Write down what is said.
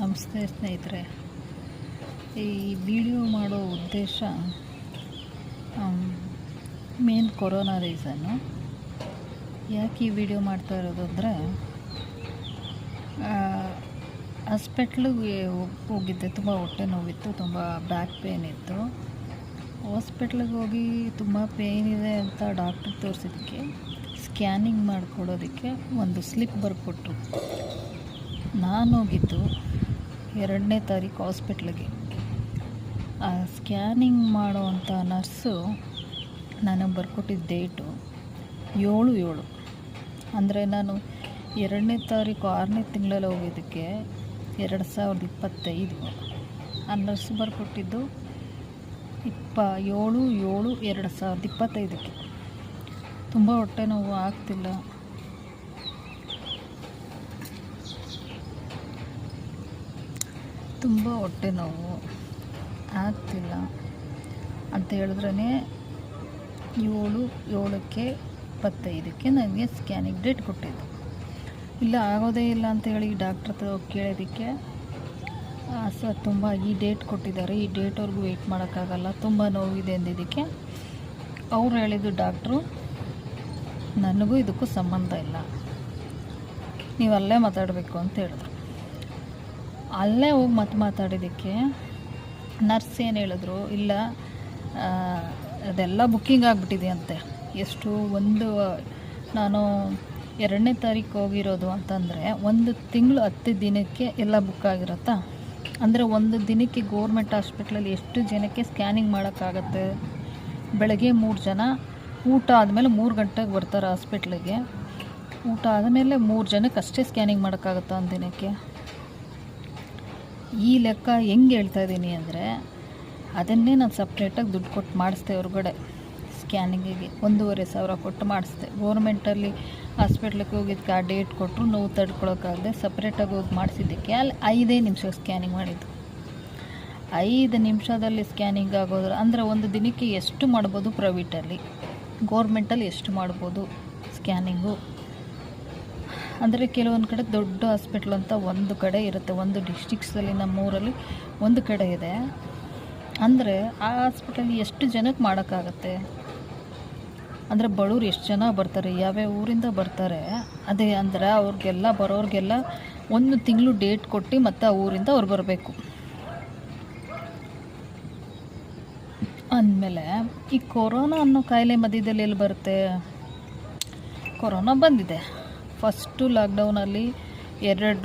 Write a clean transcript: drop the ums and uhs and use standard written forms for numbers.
ನಮಸ್ತೆ ಸ್ನೇಹಿತರೆ. ಈ ವಿಡಿಯೋ ಮಾಡೋ ಉದ್ದೇಶ ಮೇನ್ ಕೊರೋನಾ ರೀಸನ್ನು. ಯಾಕೆ ಈ ವಿಡಿಯೋ ಮಾಡ್ತಾ ಇರೋದು ಅಂದರೆ, ಹಾಸ್ಪಿಟ್ಲಿಗೆ ಹೋಗಿದ್ದೆ. ತುಂಬ ಹೊಟ್ಟೆ ನೋವಿತ್ತು, ತುಂಬ ಬ್ಯಾಕ್ ಪೇನ್ ಇತ್ತು. ಹಾಸ್ಪಿಟ್ಲಿಗೆ ಹೋಗಿ ತುಂಬ ಪೇನ್ ಇದೆ ಅಂತ ಡಾಕ್ಟ್ರಿಗೆ ತೋರಿಸಿದ್ದಕ್ಕೆ ಸ್ಕ್ಯಾನಿಂಗ್ ಮಾಡಿಕೊಡೋದಕ್ಕೆ ಒಂದು ಸ್ಲಿಪ್ ಬರ್ಕೊಟ್ರು. ನಾನು ಹೋಗಿದ್ದು 2ನೇ ತಾರೀಕು ಹಾಸ್ಪಿಟ್ಲಿಗೆ. ಆ ಸ್ಕ್ಯಾನಿಂಗ್ ಮಾಡೋವಂಥ ನರ್ಸು ನನಗೆ ಬರ್ಕೊಟ್ಟಿದ್ದ ಡೇಟು 7/7. ಅಂದರೆ ನಾನು 2ನೇ ತಾರೀಕು 6ನೇ ತಿಂಗಳಲ್ಲಿ ಹೋಗಿದ್ದಕ್ಕೆ 2025. ಆ ನರ್ಸ್ ಬರ್ಕೊಟ್ಟಿದ್ದು 7/7/2025. ತುಂಬ ಹೊಟ್ಟೆ ನೋವು ಆಗ್ತಿಲ್ಲ. ತುಂಬ ಹೊಟ್ಟೆ ನೋವು ಆಗ್ತಿಲ್ಲ ಅಂತ ಹೇಳಿದ್ರೇ 7/7/25 ನನಗೆ ಸ್ಕ್ಯಾನಿಂಗ್ ಡೇಟ್ ಕೊಟ್ಟಿದ್ದು. ಇಲ್ಲ ಆಗೋದೇ ಇಲ್ಲ ಅಂತ ಹೇಳಿ ಡಾಕ್ಟ್ರ್ ಹತ್ರ ಹೋಗಿ ಕೇಳೋದಕ್ಕೆ, ಸರ್ ತುಂಬ ಈ ಡೇಟ್ ಕೊಟ್ಟಿದ್ದಾರೆ, ಈ ಡೇಟ್ವರೆಗೂ ವೆಯ್ಟ್ ಮಾಡೋಕ್ಕಾಗಲ್ಲ, ತುಂಬ ನೋವಿದೆ ಅಂದಿದ್ದಕ್ಕೆ ಅವ್ರು ಹೇಳಿದ್ದು ಡಾಕ್ಟ್ರು, ನನಗೂ ಇದಕ್ಕೂ ಸಂಬಂಧ ಇಲ್ಲ, ನೀವು ಅಲ್ಲೇ ಮಾತಾಡಬೇಕು ಅಂತ ಹೇಳಿದ್ರು. ಅಲ್ಲೇ ಹೋಗಿ ಮಾತಾಡಿದ್ದಕ್ಕೆ ನರ್ಸ್ ಏನು ಹೇಳಿದ್ರು, ಇಲ್ಲ ಅದೆಲ್ಲ ಬುಕ್ಕಿಂಗ್ ಆಗಿಬಿಟ್ಟಿದೆ ಅಂತೆ. ನಾನು 2ನೇ ತಾರೀಕು ಹೋಗಿರೋದು ಅಂತಂದರೆ 1 ತಿಂಗಳು 10 ದಿನಕ್ಕೆ ಎಲ್ಲ ಬುಕ್ ಆಗಿರುತ್ತಾ. ಅಂದರೆ 1 ದಿನಕ್ಕೆ ಗೋರ್ಮೆಂಟ್ ಹಾಸ್ಪಿಟ್ಲಲ್ಲಿ ಎಷ್ಟು ಜನಕ್ಕೆ ಸ್ಕ್ಯಾನಿಂಗ್ ಮಾಡೋಕ್ಕಾಗತ್ತೆ? ಬೆಳಗ್ಗೆ 3 ಜನ, ಊಟ ಆದಮೇಲೆ 3 ಗಂಟೆಗೆ ಬರ್ತಾರೆ ಹಾಸ್ಪಿಟ್ಲಿಗೆ. ಊಟ ಆದಮೇಲೆ 3 ಜನಕ್ಕೆ ಅಷ್ಟೇ ಸ್ಕ್ಯಾನಿಂಗ್ ಮಾಡೋಕ್ಕಾಗತ್ತಾ ಒಂದು ದಿನಕ್ಕೆ? ಈ ಲೆಕ್ಕ ಹೆಂಗೆ ಹೇಳ್ತಾ ಇದ್ದೀನಿ ಅಂದರೆ, ಅದನ್ನೇ ನಾನು ಸಪ್ರೇಟಾಗಿ ದುಡ್ಡು ಕೊಟ್ಟು ಮಾಡಿಸ್ದೆ ಹೊರಗಡೆ. ಸ್ಕ್ಯಾನಿಂಗಿಗೆ 1,500 ಕೊಟ್ಟು ಮಾಡಿಸ್ದೆ. ಗೋರ್ಮೆಂಟಲ್ಲಿ ಹಾಸ್ಪಿಟ್ಲಿಗೆ ಹೋಗಿದ್ದಕ್ಕೆ ಆ ಡೇಟ್ ಕೊಟ್ಟರು, ನೋವು ತಡ್ಕೊಳಕ್ಕಾಗದೆ ಸಪ್ರೇಟಾಗಿ ಹೋಗಿ ಮಾಡಿಸಿದ್ದಕ್ಕೆ ಅಲ್ಲಿ 5 ನಿಮಿಷ ಸ್ಕ್ಯಾನಿಂಗ್ ಮಾಡಿದ್ದು. 5 ನಿಮಿಷದಲ್ಲಿ ಸ್ಕ್ಯಾನಿಂಗ್ ಆಗೋದ್ರೆ ಅಂದರೆ ಒಂದು ದಿನಕ್ಕೆ ಎಷ್ಟು ಮಾಡ್ಬೋದು ಪ್ರೈವೇಟಲ್ಲಿ, ಗೋರ್ಮೆಂಟಲ್ಲಿ ಎಷ್ಟು ಮಾಡ್ಬೋದು ಸ್ಕ್ಯಾನಿಂಗು? ಅಂದರೆ ಕೆಲವೊಂದು ಕಡೆ ದೊಡ್ಡ ಹಾಸ್ಪಿಟ್ಲ್ ಅಂತ ಒಂದು ಕಡೆ ಇರುತ್ತೆ, ಒಂದು ಡಿಸ್ಟಿಕ್ಸಲ್ಲಿ, ನಮ್ಮೂರಲ್ಲಿ ಒಂದು ಕಡೆ ಇದೆ. ಅಂದರೆ ಆ ಹಾಸ್ಪಿಟಲ್ಲಿ ಎಷ್ಟು ಜನಕ್ಕೆ ಮಾಡೋಕ್ಕಾಗತ್ತೆ? ಅಂದರೆ ಬಡವ್ರು ಎಷ್ಟು ಜನ ಬರ್ತಾರೆ, ಯಾವ್ಯಾವ ಊರಿಂದ ಬರ್ತಾರೆ. ಅದೇ ಅಂದರೆ ಅವ್ರಿಗೆಲ್ಲ ಬರೋರಿಗೆಲ್ಲ 1 ತಿಂಗಳು ಡೇಟ್ ಕೊಟ್ಟು ಮತ್ತು ಆ ಊರಿಂದ ಅವ್ರು ಬರಬೇಕು. ಅಂದಮೇಲೆ ಈ ಕೊರೋನಾ ಅನ್ನೋ ಕಾಯಿಲೆ ಮಧ್ಯದಲ್ಲಿ ಎಲ್ಲಿ ಬರುತ್ತೆ? ಕೊರೋನಾ ಬಂದಿದೆ. ಫಸ್ಟು ಲಾಕ್ಡೌನಲ್ಲಿ 2